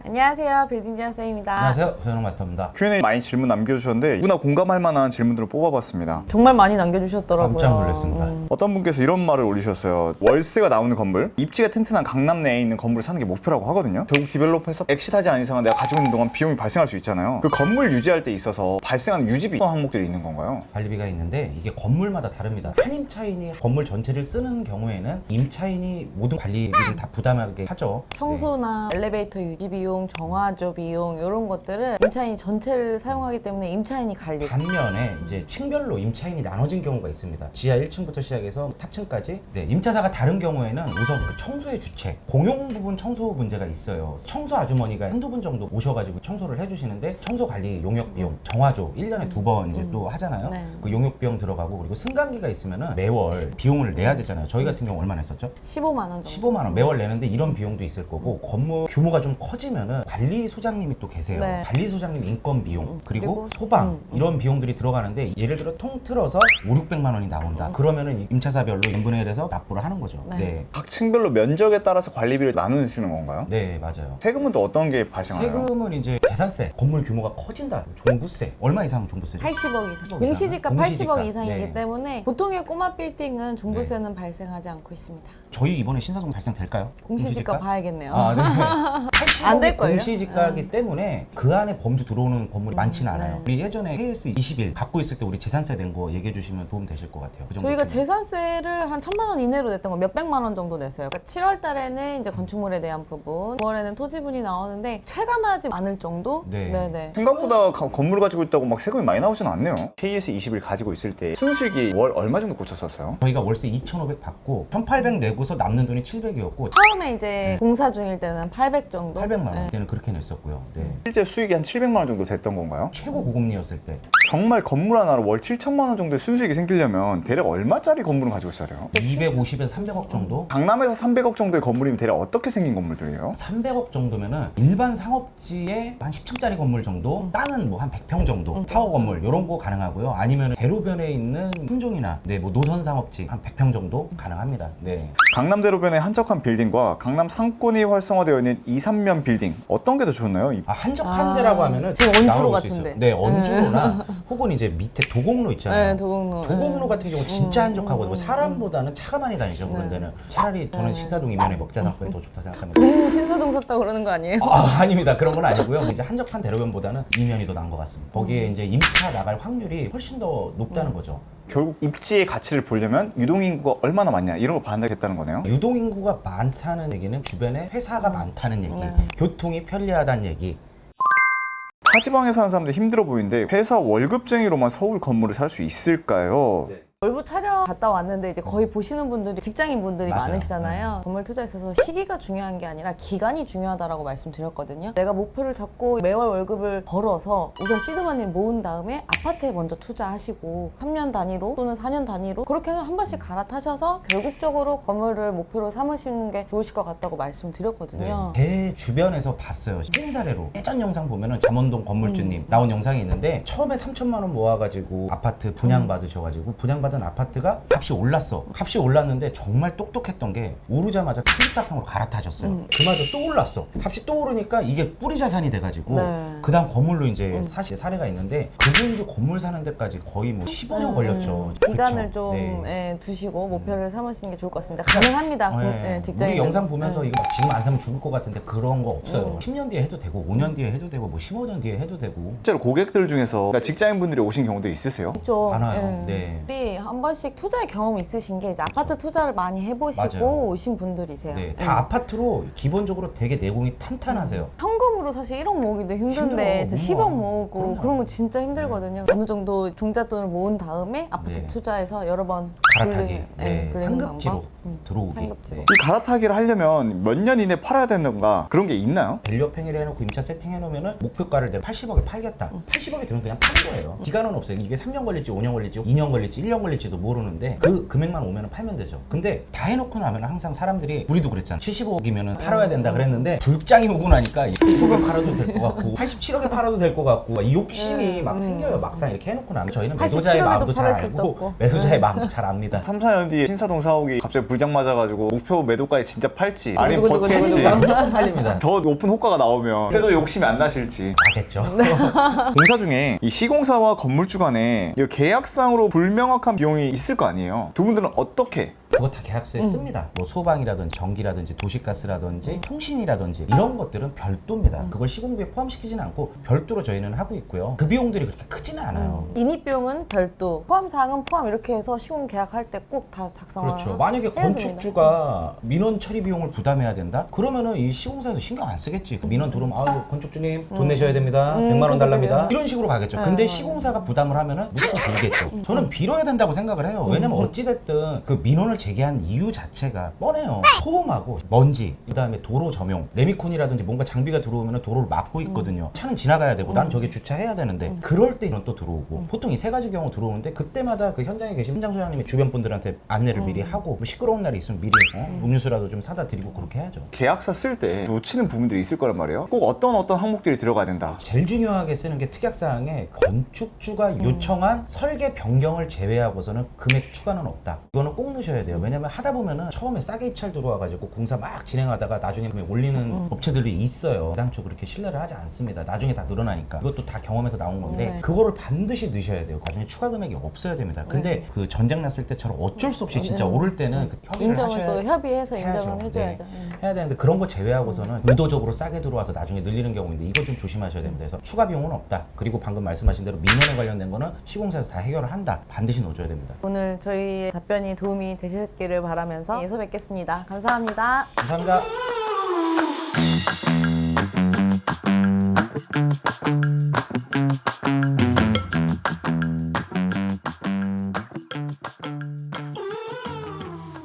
안녕하세요. 빌딩지원 쌤입니다. 안녕하세요. 서현웅 마스터입니다. Q&A 많이 질문 남겨주셨는데 누구나 공감할 만한 질문들을 뽑아봤습니다. 정말 많이 남겨주셨더라고요. 깜짝 놀랐습니다. 어떤 분께서 이런 말을 올리셨어요. 월세가 나오는 건물, 입지가 튼튼한 강남 내에 있는 건물을 사는 게 목표라고 하거든요. 결국 디벨로퍼에서 엑시트하지 않은 이상은 내가 가지고 있는 동안 비용이 발생할 수 있잖아요. 그 건물 유지할 때 있어서 발생하는 유지비 항목들이 있는 건가요? 관리비가 있는데 이게 건물마다 다릅니다. 한 임차인이 건물 전체를 쓰는 경우에는 임차인이 모든 관리비를 다 부담하게 하죠. 청소나 엘리베이터 유지 비용, 정화조 비용 이런 것들은 임차인이 전체를 사용하기 때문에 임차인이 관리. 반면에 이제 층별로 임차인이 나눠진 경우가 있습니다. 지하 1층부터 시작해서 탑층까지. 임차사가 다른 경우에는 우선 그 청소의 주체, 공용 부분 청소 문제가 있어요. 청소 아주머니가 한두 분 정도 오셔가지고 청소를 해주시는데 청소 관리 용역 비용, 정화조 1년에 2번 이제 또 하잖아요. 네. 그 용역 비용 들어가고 그리고 승강기가 있으면은 매월 비용을 내야 되잖아요. 저희 같은 경우 얼마 냈었죠? 15만 원 정도. 15만 원 매월 내는데 이런 비용도 있을 거고 건물 규모가 좀 커지면은 관리소장님이 또 계세요. 네. 관리소장님 인건 비용 그리고 그리고 소방 이런 비용들이 들어가는데 예를 들어 통틀어서 5,600만 원이 나온다. 그러면은 임차사별로 인분에 대해서 납부를 하는 거죠. 네. 각 층별로 면적에 따라서 관리비를 나누시는 건가요? 네, 맞아요. 세금은 또 어떤 게 발생하나요? 세금은 이제 재산세, 건물 규모가 커진다. 종부세. 얼마 이상 종부세죠? 80억 이상. 80억 공시지가 이상. 80억 이상이기 네. 때문에 보통의 꼬마 빌딩은 종부세는 발생하지 않고 있습니다. 저희 이번에 신사동 발생될까요? 공시지가 봐야겠네요. 아, 네. 안 80억이 될걸요? 공시지가이기 때문에 그 안에 범주 들어오는 건물이 많지는 않아요. 네. 우리 예전에 KS 21 갖고 있을 때 우리 재산세 낸 거 얘기해 주시면 도움 되실 것 같아요. 그 정도 저희가 규모. 재산세를 한 1,000만 원 이내로 냈던 거 몇백만 원 정도 냈어요. 그러니까 7월 달에는 이제 건축물에 대한 부분, 9월에는 토지분이 나오는데 체감하지 않을 정도? 네. 네네. 생각보다 건물을 가지고 있다고 막 세금이 많이 나오진 않네요. KS21 가지고 있을 때 순수익이 월 얼마 정도 꽂혔었어요? 저희가 월세 2,500 받고 1,800 내고서 남는 돈이 700이었고 처음에 이제 공사 중일 때는 800 정도? 800만 원 네. 그때는 그렇게 냈었고요. 네. 실제 수익이 한 700만 원 정도 됐던 건가요? 최고 고금리였을 때 정말 건물 하나로 월 7천만 원 정도의 순수익이 생기려면 대략 얼마짜리 건물을 가지고 있어야 돼요? 250에서 300억 정도? 강남에서 300억 정도의 건물이면 대략 어떻게 생긴 건물들이에요? 300억 정도면은 일반 상업지에 한 10층짜리 건물 정도, 땅은 뭐 한 100평 정도, 타워 건물 이런 거 가능하고요. 아니면 대로변에 있는 품종이나 뭐 노선 상업지 한 100평 정도 가능합니다. 네. 강남 대로변의 한적한 빌딩과 강남 상권이 활성화되어 있는 2, 3면 빌딩 어떤 게 더 좋나요? 한적한 아, 데라고 하면은 지금 원주로 나올 수 같은데. 있어요. 네, 원주로나 혹은 이제 밑에 도곡로 있잖아요. 네, 도곡로. 도곡로 같은 경우 진짜 한적하거든요. 사람보다는 차가 많이 다니죠. 그런 데는 차라리 저는 신사동 이면에 먹자상권이 더 좋다 생각합니다. 신사동 샀다고 그러는 거 아니에요? 아닙니다. 그런 건 아니고요. 이제 한적한 대로변보다는 이면이 더 나은 것 같습니다. 거기에 이제 임차 나갈 확률이 훨씬 더 높다는 거죠. 결국 입지의 가치를 보려면 유동인구가 얼마나 많냐 이런 걸 판단하겠다는 거네요. 유동인구가 많다는 얘기는 주변에 회사가 많다는 얘기, 네. 교통이 편리하다는 얘기. 타지방에 사는 사람들 힘들어 보이는데 회사 월급쟁이로만 서울 건물을 살 수 있을까요? 월부 촬영 갔다 왔는데 이제 거의 보시는 분들이 직장인 분들이 맞아요. 많으시잖아요. 건물 투자에 있어서 시기가 중요한 게 아니라 기간이 중요하다라고 말씀드렸거든요. 내가 목표를 잡고 매월 월급을 벌어서 우선 시드머니 모은 다음에 아파트에 먼저 투자하시고 3년 단위로 또는 4년 단위로 그렇게 한 번씩 갈아타셔서 결국적으로 건물을 목표로 삼으시는 게 좋으실 것 같다고 말씀드렸거든요. 제 주변에서 봤어요. 찐 사례로 예전 영상 보면은 잠원동 건물주님 나온 영상이 있는데 처음에 3천만 원 모아가지고 아파트 분양 받으셔가지고 분양받은 아파트가 값이 올랐어. 값이 올랐는데 정말 똑똑했던 게 오르자마자 트립다팡으로 갈아타셨어요. 그마저 또 올랐어. 값이 또 오르니까 이게 뿌리 자산이 돼가지고 네. 그다음 건물로 이제 사실 사례가 있는데 그분도 건물 사는 데까지 거의 뭐 15년 걸렸죠. 기간을 그쵸? 좀 네. 두시고 목표를 삼으시는 게 좋을 것 같습니다. 가능합니다. 네. 직장인 우리 영상 보면서 이거 막 지금 안 사면 죽을 것 같은데 그런 거 없어요. 10년 뒤에 해도 되고 5년 뒤에 해도 되고 뭐 15년 뒤에 해도 되고 실제로 고객들 중에서 직장인분들이 오신 경우도 있으세요? 있죠. 많아요. 네. 우리 한 번씩 투자의 경험 있으신 게 이제 아파트 투자를 많이 해보시고 맞아요. 오신 분들이세요. 네, 다 아파트로 기본적으로 되게 내공이 탄탄하세요. 현금으로 사실 1억 모으기도 힘든데 힘들어, 이제 못 10억 모아. 모으고 그럼요. 그런 거 진짜 힘들거든요. 어느 정도 종잣돈을 모은 다음에 아파트 네. 투자해서 여러 번 갈아타기, 굴리는 상급지로 방법. 들어오기. 상급지로. 네. 이 갈아타기를 하려면 몇 년 이내 팔아야 된다던가 그런 게 있나요? 밸류업 행위를 해놓고 임차 세팅해놓으면은 목표가를 내가 80억에 팔겠다. 80억이 되면 그냥 파는 거예요. 기간은 없어요. 이게 3년 걸릴지 5년 걸릴지 2년 걸릴지 1년 걸릴지도 모르는데 그 금액만 오면 팔면 되죠. 근데 다 해놓고 나면 항상 사람들이 우리도 그랬잖아. 75억이면 팔아야 된다 그랬는데 불장이 오고 나니까 70억에 팔아도 될 것 같고 87억에 팔아도 될 것 같고 이 욕심이 막 생겨요. 막상 이렇게 해놓고 나면 저희는 매도자의 87억에도 마음도 잘 팔을 수 알고 있었고. 매도자의 마음도 잘 압니다. 3, 4년 뒤에 신사동 사옥이 갑자기 불장 맞아가지고 목표 매도가에 진짜 팔지 아니면 누구, 버틸지 무조건 팔립니다. 더 높은 호가가 나오면 그래도 욕심이 안 나실지. 나겠죠. 공사 중에 이 시공사와 건물주 간에 이 계약상으로 불명확한 비용이 있을 거 아니에요. 두 분들은 어떻게? 그거 다 계약서에 씁니다. 뭐 소방이라든지 전기라든지 도시가스라든지 통신이라든지 이런 것들은 별도입니다. 그걸 시공비에 포함시키지는 않고 별도로 저희는 하고 있고요. 그 비용들이 그렇게 크지는 않아요. 인입비용은 별도, 포함사항은 포함 이렇게 해서 시공 계약할 때 꼭 다 작성을 그렇죠. 만약에 해야 건축주가 민원 처리 비용을 부담해야 된다? 그러면은 이 시공사에서 신경 안 쓰겠지. 그 민원 들어오면 아유 건축주님 돈 내셔야 됩니다. 100만 원 그죠, 달랍니다. 그죠. 이런 식으로 가겠죠. 근데 시공사가 부담을 하면은 무조건 들겠죠. 저는 빌어야 된다고 생각을 해요. 왜냐면 어찌됐든 그 민원을 제기한 이유 자체가 뻔해요. 소음하고 먼지, 그다음에 도로 점용, 레미콘이라든지 뭔가 장비가 들어오면 도로를 막고 있거든요. 차는 지나가야 되고 난 저기 주차해야 되는데 그럴 때 이런 또 들어오고 보통 이 세 가지 경우 들어오는데 그때마다 그 현장에 계신 현장 소장님이 주변 분들한테 안내를 미리 하고 뭐 시끄러운 날이 있으면 미리 음료수라도 좀 사다 드리고 그렇게 해야죠. 계약서 쓸 때 놓치는 부분들이 있을 거란 말이에요. 꼭 어떤 항목들이 들어가야 된다. 제일 중요하게 쓰는 게 특약사항에 건축주가 요청한 설계 변경을 제외하고서는 금액 추가는 없다. 이거는 꼭 넣으셔야 돼요. 왜냐면 하다 보면은 처음에 싸게 입찰 들어와가지고 공사 막 진행하다가 나중에 금액 올리는 업체들이 있어요. 당초 그렇게 신뢰를 하지 않습니다. 나중에 다 늘어나니까. 이것도 다 경험에서 나온 건데 네. 그거를 반드시 넣으셔야 돼요. 나중에 추가 금액이 없어야 됩니다. 근데 그 전쟁 났을 때처럼 어쩔 수 없이 진짜 오를 때는 그 협의를 인정을 하셔야 또 협의해서 해야죠. 인정을 해줘야죠. 네. 해야 되는데 그런 거 제외하고서는 의도적으로 싸게 들어와서 나중에 늘리는 경우인데 이거 좀 조심하셔야 됩니다. 그래서 추가 비용은 없다. 그리고 방금 말씀하신 대로 민원에 관련된 거는 시공사에서 다 해결을 한다. 반드시 넣어줘야 됩니다. 오늘 저희의 답변이 도움이 되셨기를 바라면서 예서 뵙겠습니다. 감사합니다. 감사합니다.